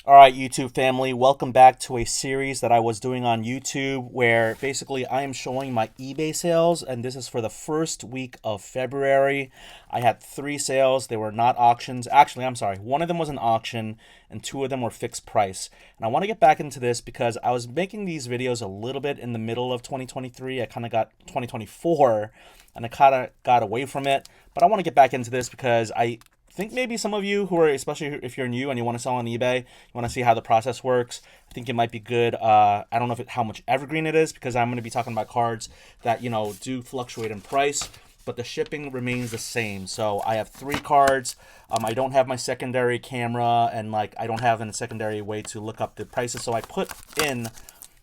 All right, YouTube family, welcome back to a series that I was doing on YouTube where basically I am showing my eBay sales, and this is for the first week of February. I had 3 sales. They were not auctions. Actually, I'm sorry. One of them was an auction and 2 of them were fixed price. And I want to get back into this because I was making these videos a little bit in the middle of 2023. I kind of got 2024 and I kind of got away from it. But I want to get back into this because I think maybe some of you who are, especially if you're new and you want to sell on eBay, you want to see how the process works. I think it might be good. I don't know how much evergreen it is because I'm going to be talking about cards that do fluctuate in price, but the shipping remains the same. So I have 3 cards. I don't have my secondary camera, and I don't have a secondary way to look up the prices. So I put in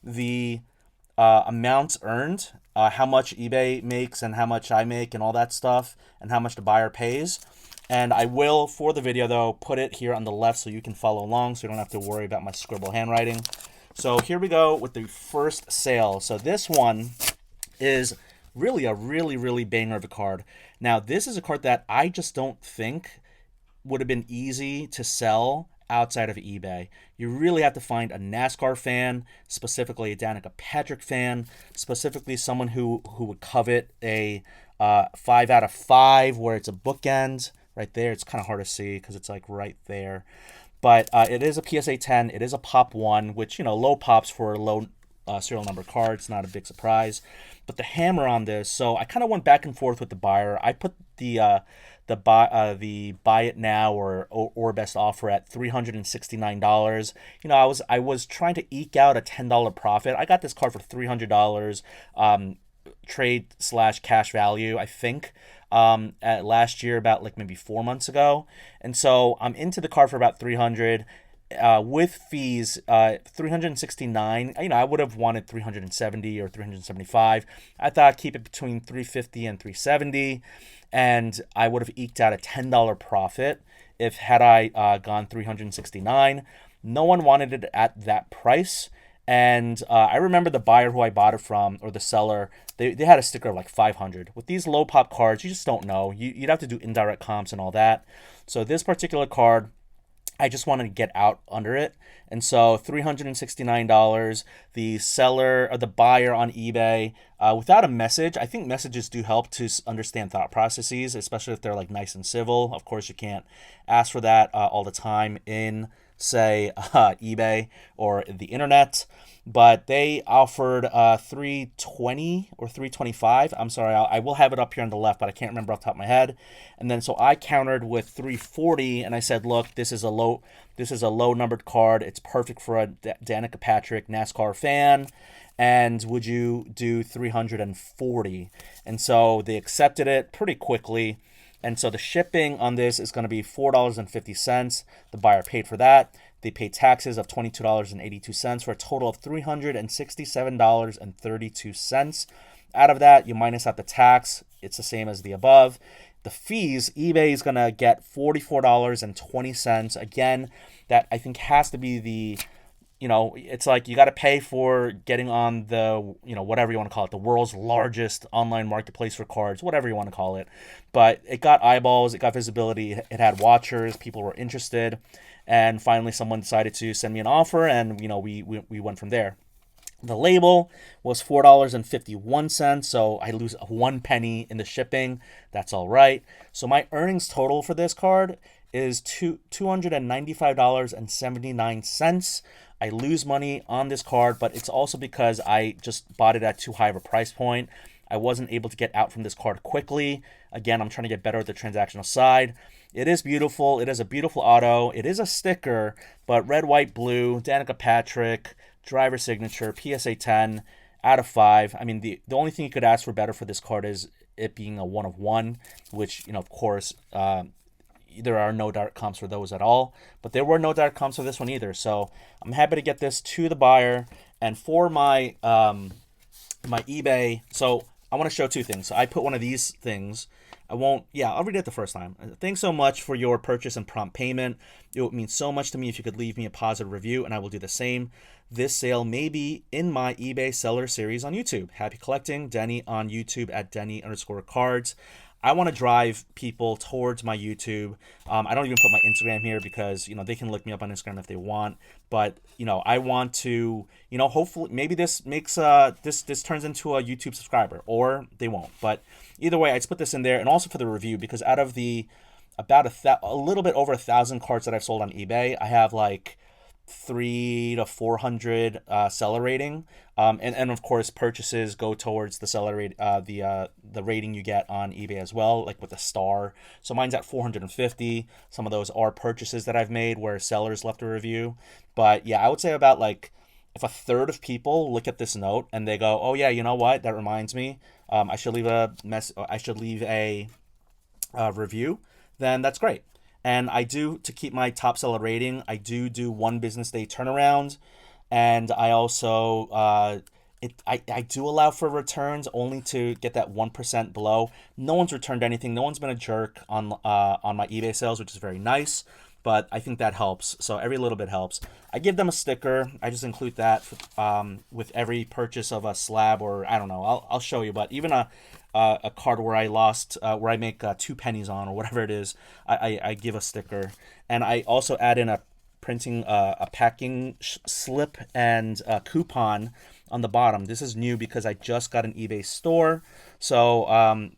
the amounts earned, how much eBay makes and how much I make and all that stuff, and how much the buyer pays. And I will, for the video though, put it here on the left so you can follow along so you don't have to worry about my scribble handwriting. So here we go with the first sale. So this one is really a really banger of a card. Now this is a card that I just don't think would have been easy to sell outside of eBay. You really have to find a NASCAR fan, specifically a Danica Patrick fan, specifically someone who would covet a 5 out of 5 where it's a bookend. Right there, it's kind of hard to see because it's right there, but it is a PSA 10. It is a pop 1, which low pops for low serial number cards, not a big surprise. But the hammer on this, so I kind of went back and forth with the buyer. I put the buy it now or best offer at $369. I was trying to eke out a $10 profit. I got this card for $300. Trade/cash value, I think, at last year, about maybe 4 months ago. And so I'm into the card for about 300 with fees, 369. I would have wanted 370 or 375. I thought I'd keep it between 350 and 370, and I would have eked out a $10 profit if had I gone 369. No one wanted it at that price. And I remember the buyer who I bought it from, or the seller, they had a sticker of 500. With these low pop cards, you just don't know. You'd have to do indirect comps and all that. So this particular card, I just wanted to get out under it. And so $369, the seller or the buyer on eBay, without a message. I think messages do help to understand thought processes, especially if they're nice and civil. Of course, you can't ask for that all the time in, say, eBay or the internet, but they offered 320 or 325. I'm sorry, I will have it up here on the left, but I can't remember off the top of my head. And then so I countered with 340, and I said, look, this is a low numbered card. It's perfect for a Danica Patrick NASCAR fan. And would you do 340? And so they accepted it pretty quickly. And so the shipping on this is going to be $4.50. The buyer paid for that. They paid taxes of $22.82 for a total of $367.32. Out of that, you minus out the tax. It's the same as the above. The fees, eBay is going to get $44.20. Again, that I think has to be the it's you got to pay for getting on the, whatever you want to call it, the world's largest online marketplace for cards, whatever you want to call it. But it got eyeballs, it got visibility, it had watchers, people were interested. And finally, someone decided to send me an offer, and, we went from there. The label was $4.51, so I lose 1 penny in the shipping. That's all right. So my earnings total for this card is $295.79. I lose money on this card, but it's also because I just bought it at too high of a price point. I wasn't able to get out from this card quickly. Again, I'm trying to get better at the transactional side. It is beautiful. It is a beautiful auto. It is a sticker, but red, white, blue, Danica Patrick, driver signature, PSA 10 out of 5. I mean, the only thing you could ask for better for this card is it being a 1 of 1, which, of course, there are no direct comps for those at all, but there were no direct comps for this one either. So I'm happy to get this to the buyer. And for my my eBay, so I want to show 2 things. So I put one of these things. I'll read it the first time. Thanks so much for your purchase and prompt payment. It would mean so much to me if you could leave me a positive review, and I will do the same. This sale may be in my eBay seller series on YouTube. Happy collecting, Denny on YouTube at Denny_cards. I want to drive people towards my YouTube. I don't even put my Instagram here because, they can look me up on Instagram if they want. But, I want to, hopefully maybe this makes this turns into a YouTube subscriber, or they won't. But either way, I just put this in there, and also for the review, because out of the about a little bit over 1,000 carts that I've sold on eBay, I have like 300 to 400 seller rating, and of course purchases go towards the seller rate, the rating you get on eBay as well, like with a star. So mine's at 450. Some of those are purchases that I've made where sellers left a review. But yeah, I would say about like, if a third of people look at this note and they go, oh yeah, you know what, that reminds me, I should leave a review, then that's great. And I do, to keep my top seller rating, I do 1 business day turnaround. And I also, I do allow for returns only to get that 1% below. No one's returned anything. No one's been a jerk on my eBay sales, which is very nice. But I think that helps. So every little bit helps. I give them a sticker. I just include that with every purchase of a slab, or I don't know. I'll show you. But even a card where I lost, where I make 2 pennies on, or whatever it is, I give a sticker. And I also add in a packing slip and a coupon on the bottom. This is new because I just got an eBay store. So I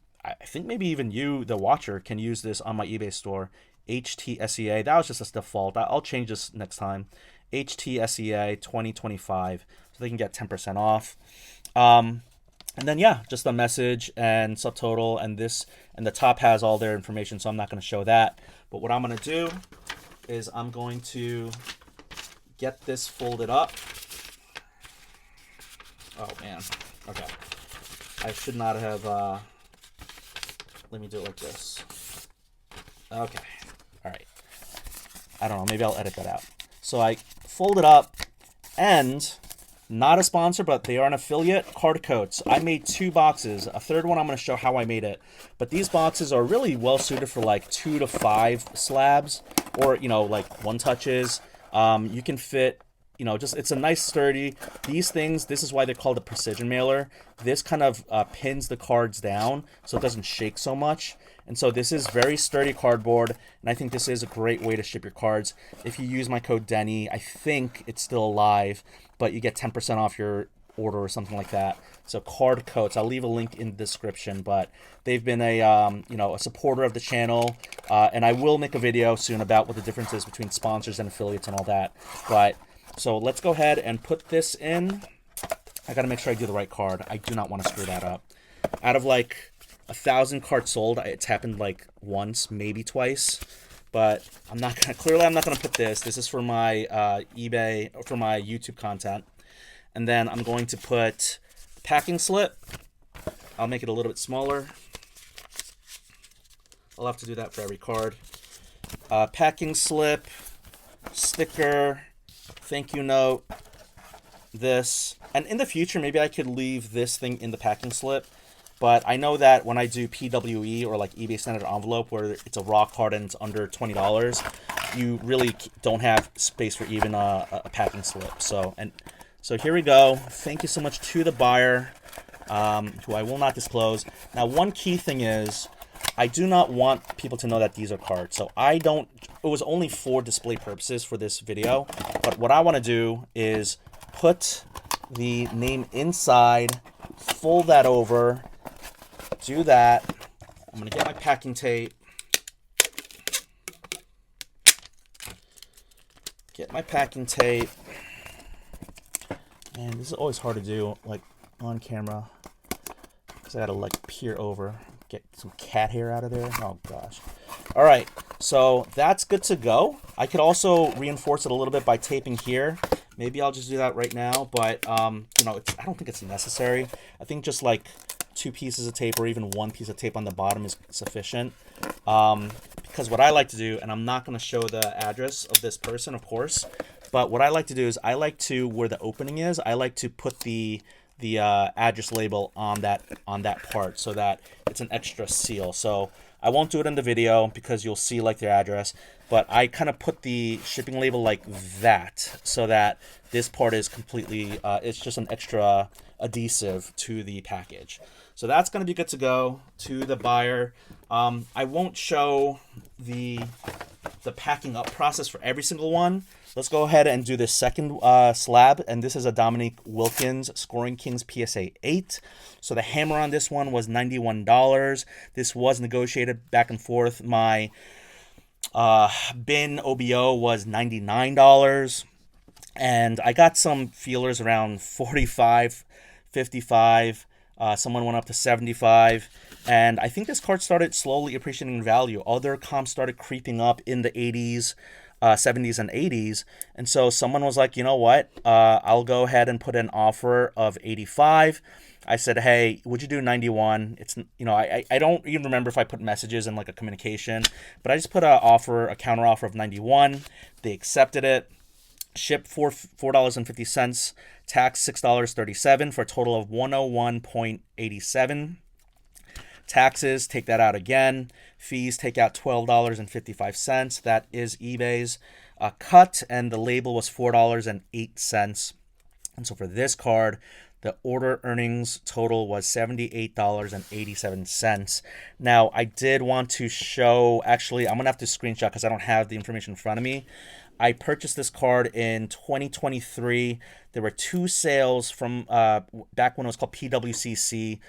think maybe even you, the watcher, can use this on my eBay store. HTSEA, that was just a default. I'll change this next time. HTSEA 2025, so they can get 10% off. And then yeah, just a message and subtotal, and this, and the top has all their information, so I'm not going to show that. But what I'm going to do is I'm going to get this folded up. Oh man, okay. I should not have, let me do it like this. Okay. All right. I don't know. Maybe I'll edit that out. So I fold it up, and not a sponsor, but they are an affiliate. Card coats. I made 2 boxes. A third one I'm going to show how I made it. But these boxes are really well suited for like 2 to 5 slabs, or like 1 touches. You can fit. Just, it's a nice sturdy. These things, this is why they're called a precision mailer. This kind of pins the cards down so it doesn't shake so much. And so this is very sturdy cardboard, and I think this is a great way to ship your cards. If you use my code Denny, I think it's still alive, but you get 10% off your order or something like that. So card coats, I'll leave a link in the description, but they've been a supporter of the channel, and I will make a video soon about what the difference is between sponsors and affiliates and all that. But so let's go ahead and put this in. I gotta make sure I do the right card. I do not want to screw that up. Out of like 1,000 cards sold, it's happened like once, maybe twice. But I'm not gonna put this. This is for my eBay, or for my YouTube content. And then I'm going to put packing slip. I'll make it a little bit smaller. I'll have to do that for every card. Packing slip, sticker, thank you note, this. And in the future, maybe I could leave this thing in the packing slip. But I know that when I do PWE, or like eBay Standard Envelope, where it's a raw card and it's under $20, you really don't have space for even a packing slip. So here we go. Thank you so much to the buyer, who I will not disclose. Now, one key thing is, I do not want people to know that these are cards. So it was only for display purposes for this video. But what I want to do is put the name inside, fold that over, do that. I'm going to get my packing tape. And this is always hard to do, like, on camera, because I got to, like, peer over, get some cat hair out of there. Oh, gosh. All right, so that's good to go. I could also reinforce it a little bit by taping here. Maybe I'll just do that right now, but, I don't think it's necessary. I think just, like, 2 pieces of tape, or even 1 piece of tape on the bottom, is sufficient. Because what I like to do, and I'm not going to show the address of this person, of course, but what I like to do is I like to, where the opening is, I like to put the address label on that part, so that it's an extra seal. So I won't do it in the video because you'll see like their address, but I kind of put the shipping label like that, so that this part is completely, it's just an extra adhesive to the package. So that's going to be good to go to the buyer. I won't show the packing up process for every single one. Let's go ahead and do this second slab, and this is a Dominique Wilkins Scoring Kings PSA 8. So the hammer on this one was $91. This was negotiated back and forth. My bin OBO was $99, and I got some feelers around 45, 55. Someone went up to 75, and I think this card started slowly appreciating in value. Other comps started creeping up in the 80s, 70s, and 80s, and so someone was like, you know what, I'll go ahead and put an offer of 85. I said, hey, would you do 91? It's, you know, I don't even remember if I put messages in like a communication, but I just put a counter offer of 91. They accepted it. Shipped for $4.50, tax $6.37 for a total of $101.87. Taxes, take that out again. Fees, take out $12.55. That is eBay's cut, and the label was $4.08. And so for this card, the order earnings total was $78.87. Now, I did want to show, actually, I'm going to have to screenshot because I don't have the information in front of me. I purchased this card in 2023. There were two sales from back when it was called PWCC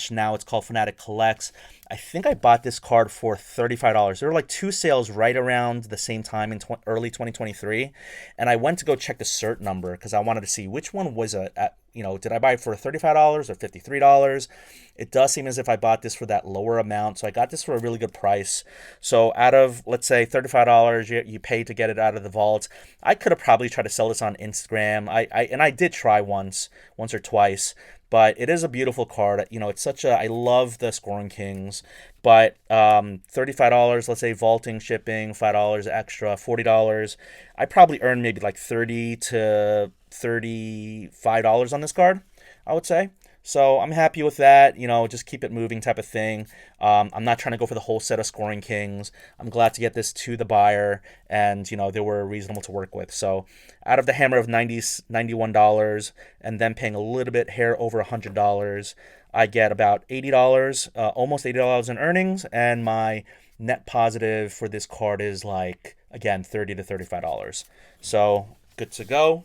/ now it's called Fanatic Collects. I think I bought this card for $35. There were like two sales right around the same time in early 2023. And I went to go check the cert number because I wanted to see which one was did I buy it for $35 or $53? It does seem as if I bought this for that lower amount. So I got this for a really good price. So out of, let's say, $35 you pay to get it out of the vault, I could have probably tried to sell this on Instagram. I did try once or twice, but it is a beautiful card. You know, it's I love the Scoring Kings, but $35, let's say vaulting, shipping, $5 extra, $40. I probably earned maybe like $30 to $35 on this card, I would say. So I'm happy with that, you know, just keep it moving type of thing. I'm not trying to go for the whole set of Scoring Kings. I'm glad to get this to the buyer, and, you know, they were reasonable to work with. So out of the hammer of $91 and then paying a little bit hair over $100, I get about $80, almost $80 in earnings, and my net positive for this card is like, again, $30 to $35. So good to go.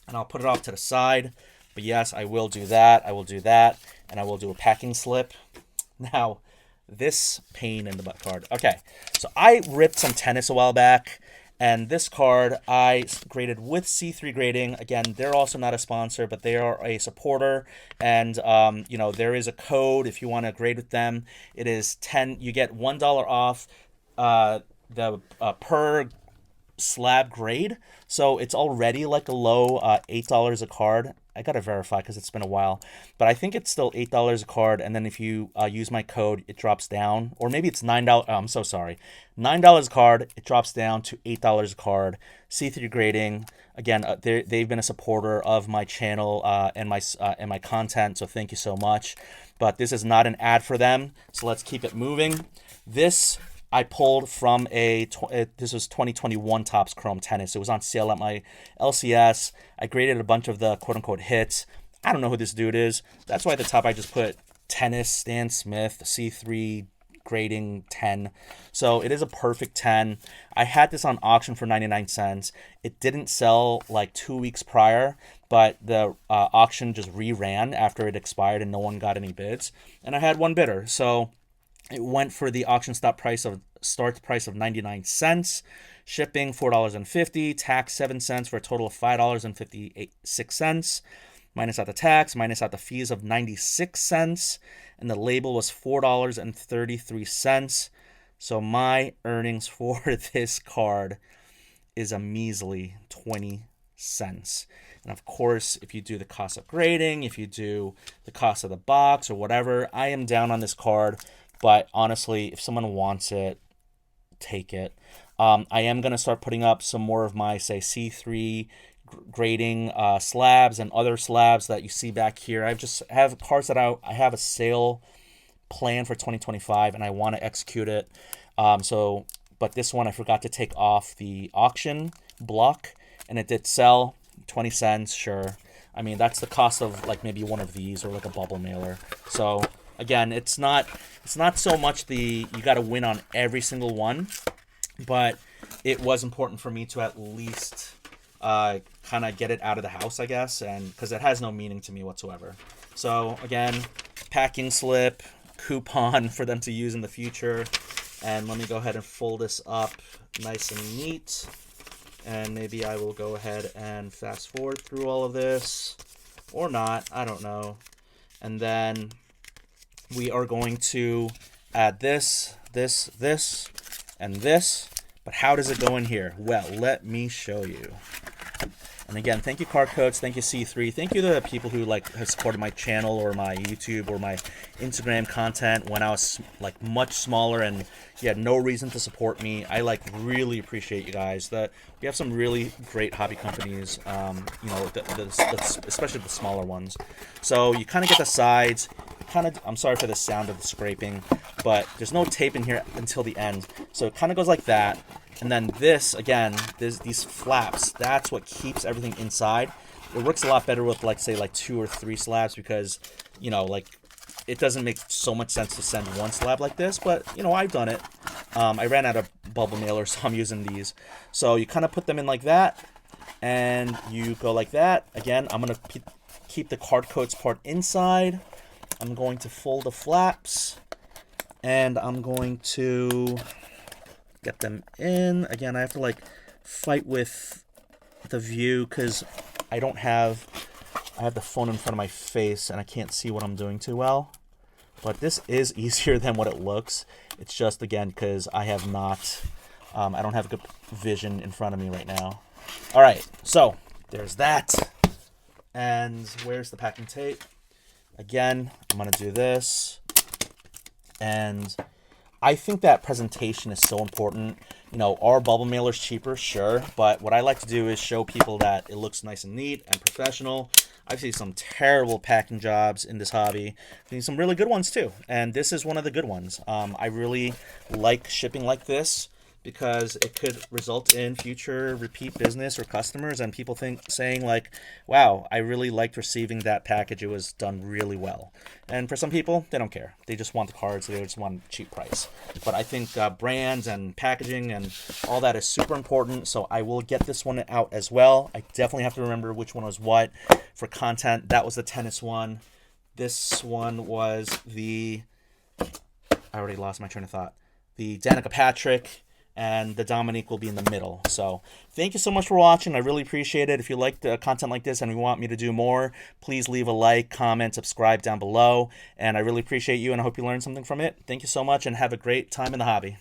And I'll put it off to the side. But yes, I will do that. I will do that. And I will do a packing slip. Now, this pain in the butt card. Okay, so I ripped some tennis a while back. And this card I graded with C3 Grading. Again, they're also not a sponsor, but they are a supporter. And, you know, there is a code if you want to grade with them. It is 10. You get $1 off the per slab grade. So it's already like a low $8 a card. I gotta verify because it's been a while, but I think it's still $8 a card. And then if you use my code, it drops down, or maybe it's $9. Oh, I'm so sorry, $9 a card. It drops down to $8 a card. C3 Grading, again, they've been a supporter of my channel and my content. So thank you so much. But this is not an ad for them. So let's keep it moving. This I pulled from this was 2021 Topps Chrome Tennis. It was on sale at my LCS. I graded a bunch of the quote-unquote hits. I don't know who this dude is. That's why at the top I just put Tennis, Stan Smith, C3 Grading 10. So it is a perfect 10. I had this on auction for 99 cents. It didn't sell like 2 weeks prior, but the auction just reran after it expired and no one got any bids. And I had one bidder. So it went for the auction start price of 99 cents, shipping $4.50, tax 7 cents for a total of $5.56, minus out the tax, minus out the fees of 96 cents, and the label was $4.33. So my earnings for this card is a measly 20 cents. And of course, if you do the cost of grading, if you do the cost of the box or whatever, I am down on this card. But honestly, if someone wants it, take it. I am going to start putting up some more of my, say, C3 grading slabs and other slabs that you see back here. I just have cards that I have a sale plan for 2025, and I want to execute it. But this one I forgot to take off the auction block, and it did sell 20 cents, sure. I mean, that's the cost of like maybe one of these or like a bubble mailer. So again, it's not so much the you got to win on every single one, but it was important for me to at least kind of get it out of the house, I guess, and because it has no meaning to me whatsoever. So again, packing slip, coupon for them to use in the future. And let me go ahead and fold this up nice and neat. And maybe I will go ahead and fast forward through all of this, or not, I don't know. And then we are going to add this, and this. But how does it go in here? Well, let me show you. And again, thank you Card Coats, thank you C3, thank you to the people who like have supported my channel or my YouTube or my Instagram content when I was like much smaller and you had no reason to support me. I like really appreciate you guys. That we have some really great hobby companies, you know, especially the smaller ones. So you kind of get the sides. I'm sorry for the sound of the scraping, but there's no tape in here until the end. So it kind of goes like that. And then this, again, these flaps, that's what keeps everything inside. It works a lot better with, like, say, like 2 or 3 slabs because, you know, like, it doesn't make so much sense to send one slab like this. But, you know, I've done it. I ran out of bubble mailers, so I'm using these. So you kind of put them in like that, and you go like that. Again, I'm going to keep the Card Coats part inside. I'm going to fold the flaps, and I'm going to get them in. Again, I have to like fight with the view because I have the phone in front of my face and I can't see what I'm doing too well. But this is easier than what it looks. It's just, again, because I have not, I don't have good vision in front of me right now. All right, so there's that. And where's the packing tape? Again, I'm going to do this. And I think that presentation is so important. You know, are bubble mailers cheaper? Sure. But what I like to do is show people that it looks nice and neat and professional. I've seen some terrible packing jobs in this hobby. I've seen some really good ones too. And this is one of the good ones. I really like shipping like this because it could result in future repeat business or customers and people saying like, wow, I really liked receiving that package. It was done really well. And for some people, they don't care. They just want the cards. They just want a cheap price. But I think brands and packaging and all that is super important. So I will get this one out as well. I definitely have to remember which one was what for content. That was the tennis one. This one was I already lost my train of thought. The Danica Patrick. And the Dominique will be in the middle. So thank you so much for watching. I really appreciate it. If you like the content like this and you want me to do more, please leave a like, comment, subscribe down below. And I really appreciate you and I hope you learned something from it. Thank you so much and have a great time in the hobby.